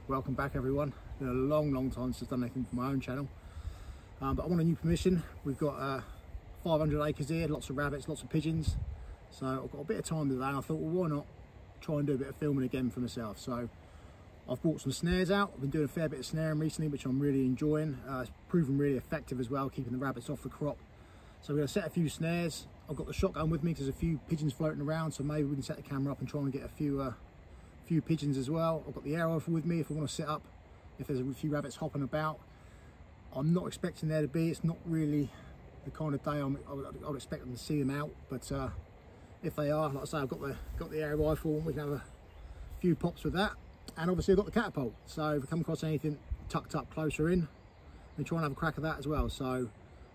Welcome back everyone. It's been a long time since I've done anything for my own channel, but I want a new permission. We've got 500 acres here, lots of rabbits, lots of pigeons, so I've got a bit of time today and I thought, well, why not try and do a bit of filming again for myself. So I've brought some snares out. I've been doing a fair bit of snaring recently, which I'm really enjoying. It's proven really effective as well, keeping the rabbits off the crop. So we're going to set a few snares. I've got the shotgun with me because there's a few pigeons floating around, so maybe we can set the camera up and try and get a few pigeons as well. I've got the air rifle with me if I want to sit up, if there's a few rabbits hopping about. I'm not expecting there to be, it's not really the kind of day I would expect them to see them out, but if they are, like I say, I've got the air rifle and we can have a few pops with that. And obviously I've got the catapult, so if we come across anything tucked up closer in, we try and have a crack at that as well. So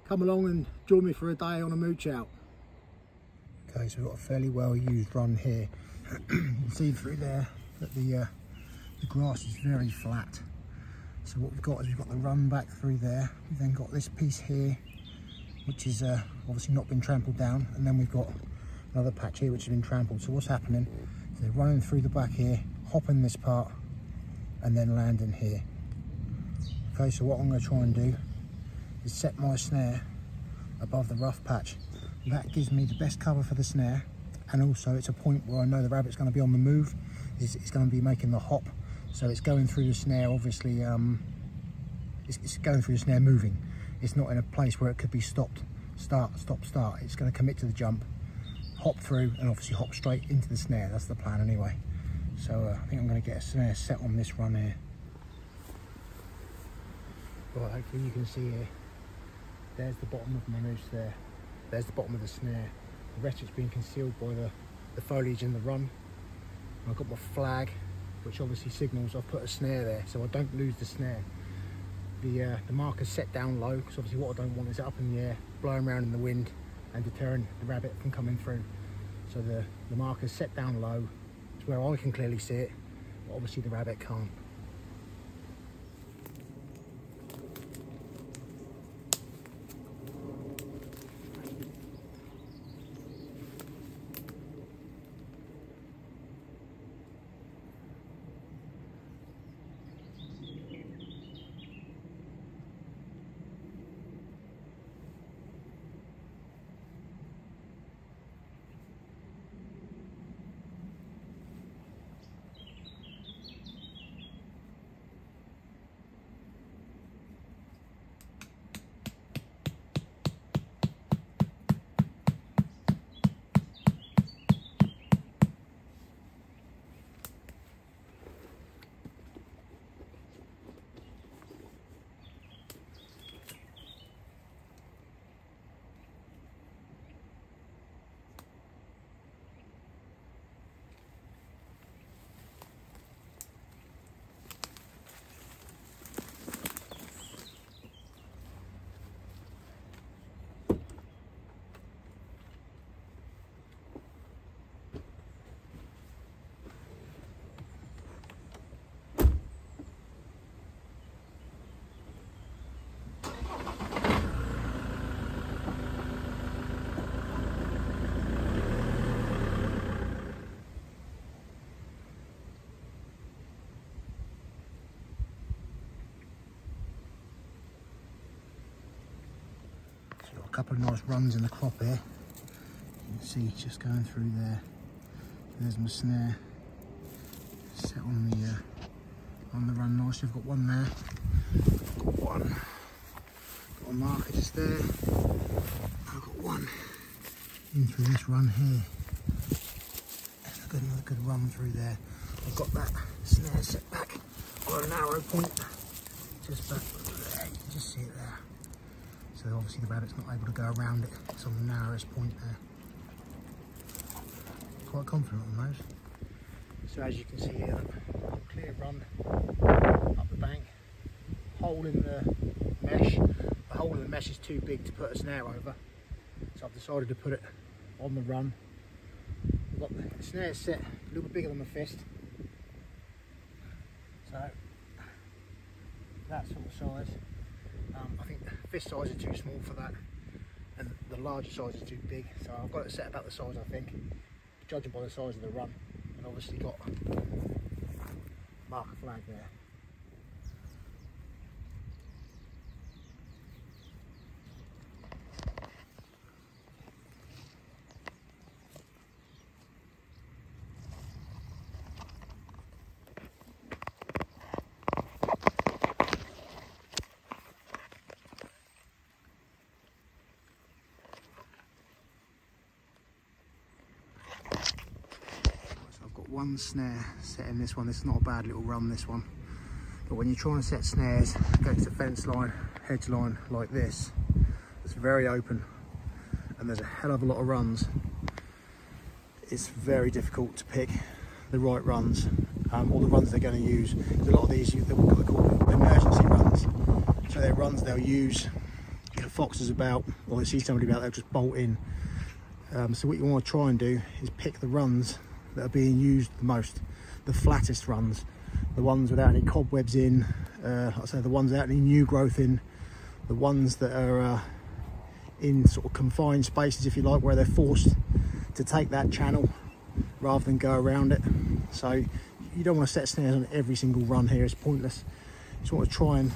come along and join me for a day on a mooch out. Okay, so we've got a fairly well used run here. You can see through there that the grass is very flat. So what we've got is we've got the run back through there. We've then got this piece here, which is obviously not been trampled down, and then we've got another patch here which has been trampled. So what's happening is they're running through the back here, hopping this part, and then landing here. Okay, so what I'm going to try and do is set my snare above the rough patch. That gives me the best cover for the snare, and also it's a point where I know the rabbit's going to be on the move. It's going to be making the hop, so it's going through the snare. Obviously it's going through the snare moving. It's not in a place where it could be stopped, start, stop, start. It's going to commit to the jump, hop through, and obviously hop straight into the snare. That's the plan anyway. So I think I'm going to get a snare set on this run here. Right, hopefully you can see here, there's the bottom of my noose there. There's the bottom of the snare. The rest of it's been concealed by the foliage in the run. I've got my flag, which obviously signals I've put a snare there, so I don't lose the snare. The marker's set down low, because obviously what I don't want is it up in the air, blowing around in the wind and deterring the rabbit from coming through. So the marker's set down low, it's where I can clearly see it, but obviously the rabbit can't. A couple of nice runs in the crop here. You can see it's just going through there. There's my snare set on the run nicely. I've got one there. Got a marker just there. I've got one in through this run here. I've got another good run through there. I've got that snare set back on a narrow point, just back there. You can just see it there. So obviously the rabbit's not able to go around it. It's on the narrowest point there. Quite confident on those. So as you can see here, clear run up the bank. Hole in the mesh. The hole in the mesh is too big to put a snare over, so I've decided to put it on the run. I've got the snare set a little bit bigger than my fist. So that sort of size. I think the fist size is too small for that, and the larger size is too big, so I've got it set about the size I think, judging by the size of the run, and obviously got marker flag there. one snare set in this one. This is not a bad little run, this one. But when you're trying to set snares against the fence line, hedge line like this, it's very open and there's a hell of a lot of runs. It's very difficult to pick the right runs, or the runs they're going to use. There's a lot of these they're called emergency runs. So they're runs they'll use if a fox is about, or they see somebody about, they'll just bolt in. So what you want to try and do is pick the runs that are being used the most, the flattest runs, the ones without any cobwebs in, like I say, the ones without any new growth in, the ones that are in sort of confined spaces, if you like, where they're forced to take that channel rather than go around it. So you don't want to set snares on every single run here, it's pointless. You just want to try and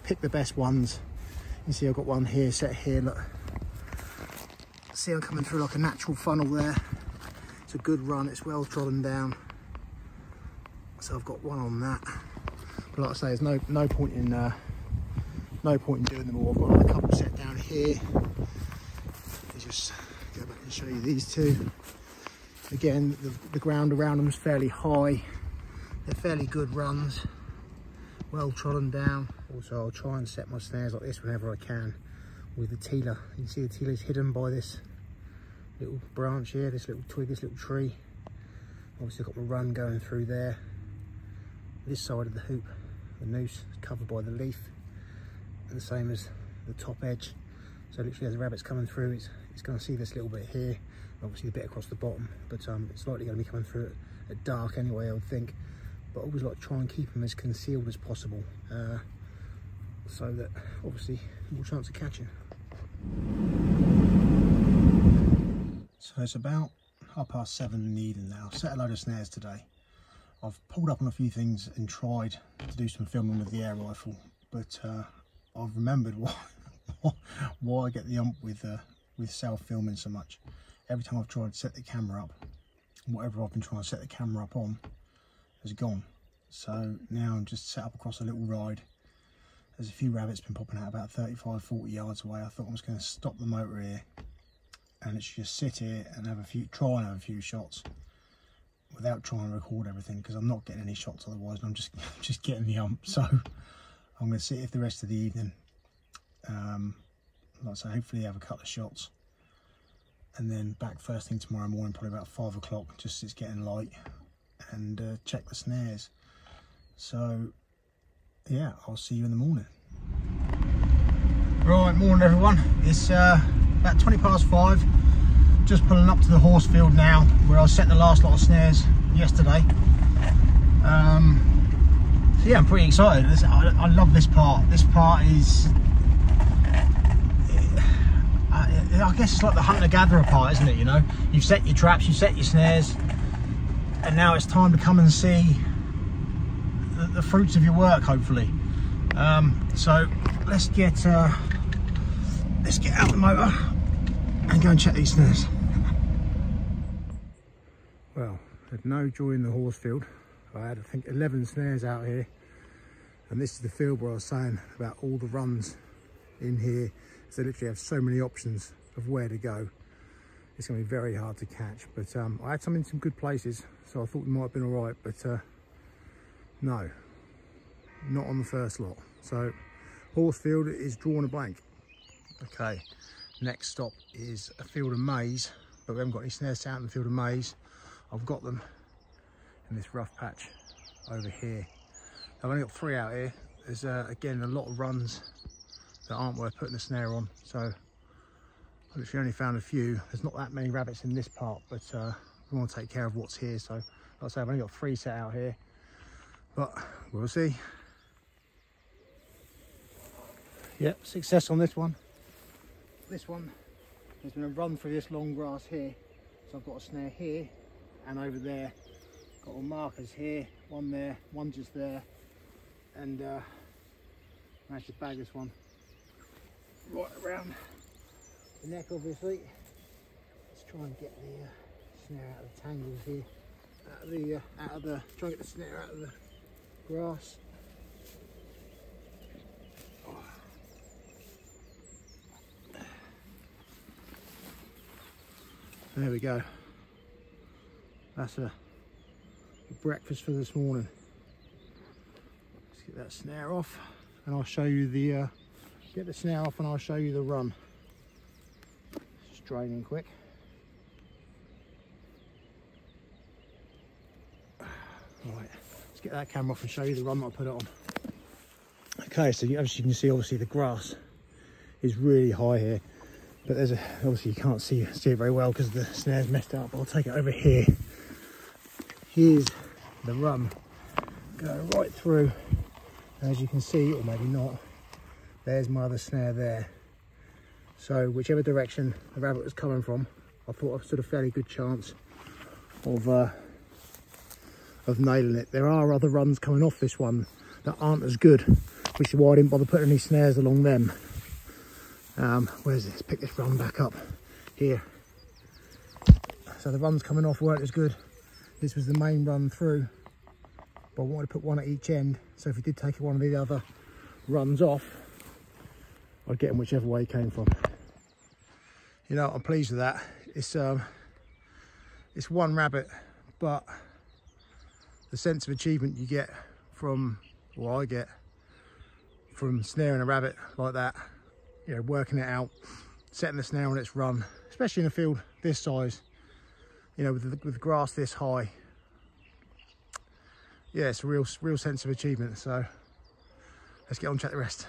pick the best ones. You see I've got one here set here, look. See I'm coming through like a natural funnel there. It's a good run, it's well trodden down. So I've got one on that. But like I say, there's no point in doing them all. I've got another couple set down here. Let me just go back and show you these two. Again, the ground around them is fairly high. They're fairly good runs, well trodden down. Also, I'll try and set my snares like this whenever I can with the teeler. You can see the teeler is hidden by this little branch here, this little twig, this little tree. Obviously, I've got my run going through there. This side of the hoop, the noose is covered by the leaf, and the same as the top edge. So literally, as the rabbit's coming through, it's going to see this little bit here, obviously a bit across the bottom, but it's likely going to be coming through at dark anyway, I would think. But I always like to try and keep them as concealed as possible, so that obviously more chance of catching. So it's about 7:30 in the evening now. I've set a load of snares today. I've pulled up on a few things and tried to do some filming with the air rifle, but I've remembered why I get the ump with self filming so much. Every time I've tried to set the camera up, whatever I've been trying to set the camera up on has gone. So now I'm just set up across a little ride. There's a few rabbits been popping out about 35-40 yards away. I thought I was going to stop the motor here and it's just sit here and try and have a few shots without trying to record everything, because I'm not getting any shots otherwise, and I'm just getting the ump. So I'm going to sit here for the rest of the evening. Like I say, hopefully have a couple of shots, and then back first thing tomorrow morning, probably about 5 o'clock, just as it's getting light, and check the snares. So yeah, I'll see you in the morning. Right, morning everyone. It's about 5:20. Just pulling up to the horse field now, where I set the last lot of snares yesterday. So yeah, I'm pretty excited. I love this part. This part is, I guess it's like the hunter-gatherer part, isn't it? You know, you've set your traps, you've set your snares, and now it's time to come and see the fruits of your work, hopefully. So let's get out the motor and go and check these snares. Well, there's no joy in the horse field. I had, I think, 11 snares out here, and this is the field where I was saying about all the runs in here. So they literally have so many options of where to go. It's going to be very hard to catch, but I had some in some good places, so I thought we might have been all right, but no, not on the first lot. So horse field is drawn a blank. Okay, next stop is a field of maize, but we haven't got any snares out in the field of maize. I've got them in this rough patch over here. I've only got 3 out here. There's again a lot of runs that aren't worth putting a snare on, so I've literally only found a few. There's not that many rabbits in this part, but we want to take care of what's here. So like I say, I've only got 3 set out here, but we'll see. Yep, success on this one. This one, there's been a run through this long grass here, so I've got a snare here and over there. Got all markers here, one there, one just there, and managed to bag this one right around the neck, obviously. Let's try and get the snare out of the tangles here, try and get the snare out of the grass. There we go. That's a for breakfast for this morning. Let's get that snare off and I'll show you the get the snare off and I'll show you the run. Just draining quick. Right, let's get that camera off and show you the run that I put it on. Okay, so as you can see, obviously the grass is really high here, but there's a, obviously you can't see it very well because the snare's messed up. I'll take it over here. Here's the run, go right through. As you can see, or maybe not, there's my other snare there. So whichever direction the rabbit was coming from, I thought I stood a fairly good chance of nailing it. There are other runs coming off this one that aren't as good, which is why I didn't bother putting any snares along them. Where's this? Pick this run back up here. So the runs coming off weren't as good. This was the main run through, but I wanted to put one at each end, so if we did take one of the other runs off, I'd get them whichever way it came from. You know, I'm pleased with that. It's one rabbit, but the sense of achievement you get from, or I get from snaring a rabbit like that, you know, working it out, setting the snare on its run, especially in a field this size, you know, with the grass this high. Yeah, it's a real sense of achievement. So let's get on and check the rest.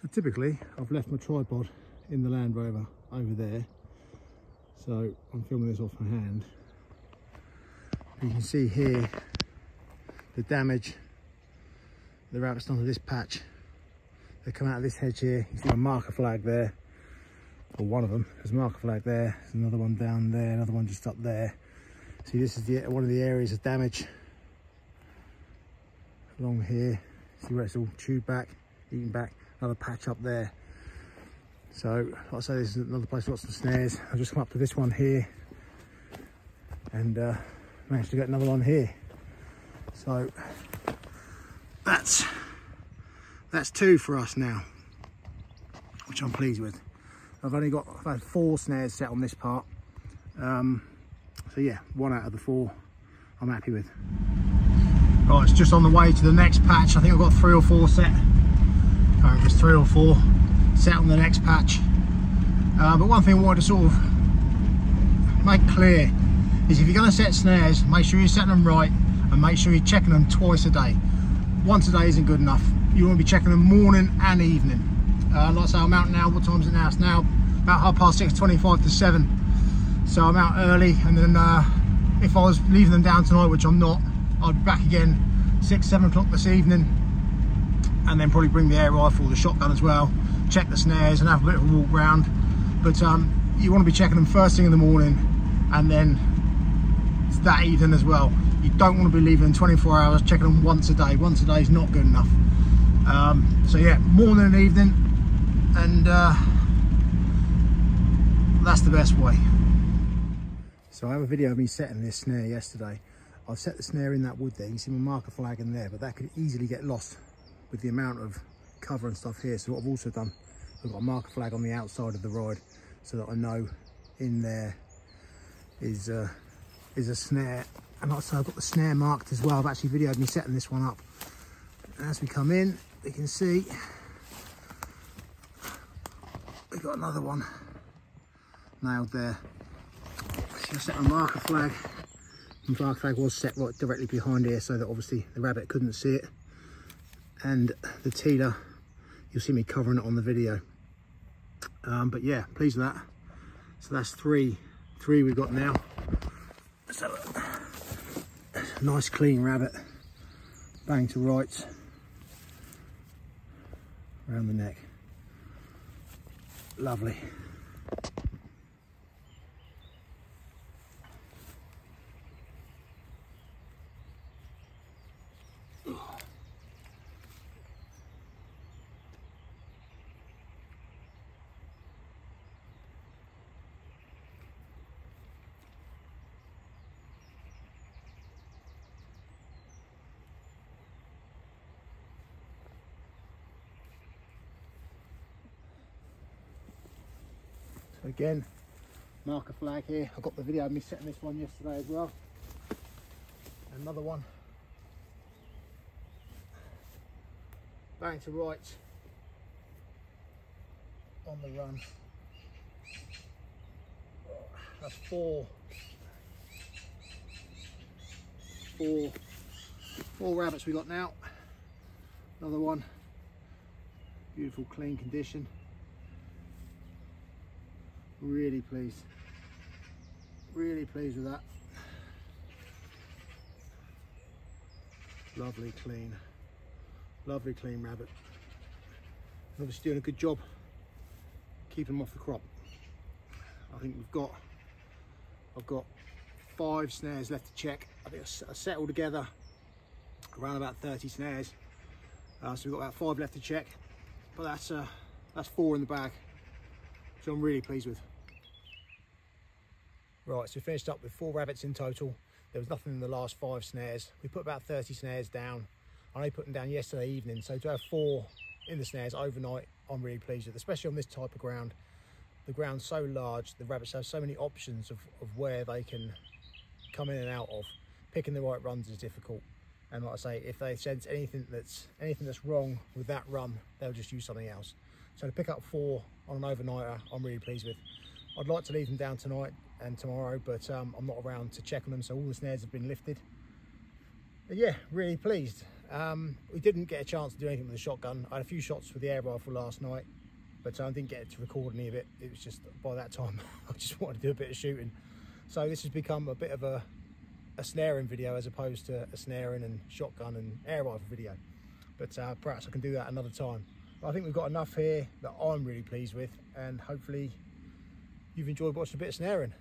So typically I've left my tripod in the Land Rover over there, so I'm filming this off my hand. You can see here the damage the rabbit's done to this patch. They come out of this hedge here. You see a marker flag there, or one of them. There's a marker flag there, there's another one down there, another one just up there. See, this is one of the areas of damage along here. See where it's all chewed back, eaten back. Another patch up there. So like I say, this is another place with lots of snares. I've just come up to this one here and managed to get another one here. So that's two for us now, which I'm pleased with. I've had 4 snares set on this part. So yeah, 1 out of the 4 I'm happy with. Right, it's just on the way to the next patch. I think I've got 3 or 4 set. I think it's 3 or 4 set on the next patch. But one thing I wanted to sort of make clear is if you're going to set snares, make sure you're setting them right and make sure you're checking them twice a day. Once a day isn't good enough. You want to be checking them morning and evening. Like I say, I'm out now. What time is it now? It's now about 6:30, 25 to 7. So I'm out early, and then if I was leaving them down tonight, which I'm not, I'd be back again 6, 7 o'clock this evening, and then probably bring the air rifle, the shotgun as well, check the snares and have a bit of a walk round. But you want to be checking them first thing in the morning, and then that evening as well. You don't want to be leaving them 24 hours, checking them once a day. Once a day is not good enough. So yeah, morning and evening, and that's the best way. So I have a video of me setting this snare yesterday. I've set the snare in that wood there. You can see my marker flag in there, but that could easily get lost with the amount of cover and stuff here. So what I've also done, I've got a marker flag on the outside of the ride so that I know in there is a snare. And also I've got the snare marked as well. I've actually videoed me setting this one up. And as we come in, you can see we've got another one nailed there. So I set my marker flag. The marker flag was set right directly behind here so that obviously the rabbit couldn't see it. And the teeler, you'll see me covering it on the video. But yeah, pleased with that. So that's three we've got now. So nice clean rabbit, bang to rights around the neck, lovely. Again, marker flag here. I got the video of me setting this one yesterday as well. Another one. Bang to right on the run. That's four rabbits we got now. Another one. Beautiful, clean condition. Really pleased with that. Lovely clean rabbit. Obviously doing a good job keeping them off the crop. I think I've got 5 snares left to check. I think I set all together around about 30 snares. So we've got about 5 left to check, but that's 4 in the bag, which I'm really pleased with. Right, so we finished up with 4 rabbits in total. There was nothing in the last 5 snares. We put about 30 snares down. I only put them down yesterday evening, so to have 4 in the snares overnight, I'm really pleased with, especially on this type of ground. The ground's so large, the rabbits have so many options of where they can come in and out of. Picking the right runs is difficult, and like I say, if they sense anything that's wrong with that run, they'll just use something else. So to pick up 4 on an overnighter, I'm really pleased with. I'd like to leave them down tonight and tomorrow, but I'm not around to check on them, so all the snares have been lifted. But yeah, really pleased. We didn't get a chance to do anything with the shotgun. I had a few shots with the air rifle last night, but I didn't get to record any of it. It was just, by that time, I just wanted to do a bit of shooting. So this has become a bit of a snaring video as opposed to a snaring and shotgun and air rifle video. But perhaps I can do that another time. But I think we've got enough here that I'm really pleased with, and hopefully you've enjoyed watching a bit of snaring.